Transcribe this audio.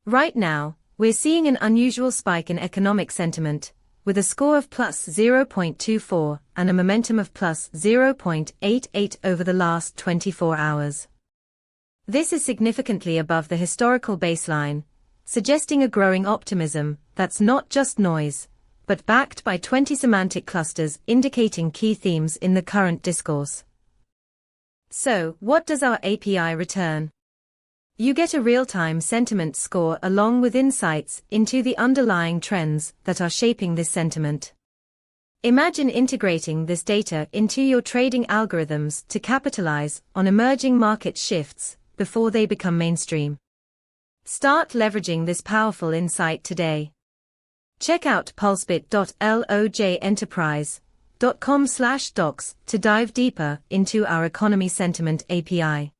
Right now, we're seeing an unusual spike in economic sentiment, with a score of plus 0.24 and a momentum of plus 0.88 over the last 24 hours. This is significantly above the historical baseline, suggesting a growing optimism that's not just noise, but backed by 20 semantic clusters indicating key themes in the current discourse. So, what does our API return? You get a real-time sentiment score along with insights into the underlying trends that are shaping this sentiment. Imagine integrating this data into your trading algorithms to capitalize on emerging market shifts before they become mainstream. Start leveraging this powerful insight today. Check out pulsebit.lojenterprise.com/docs to dive deeper into our economy sentiment API.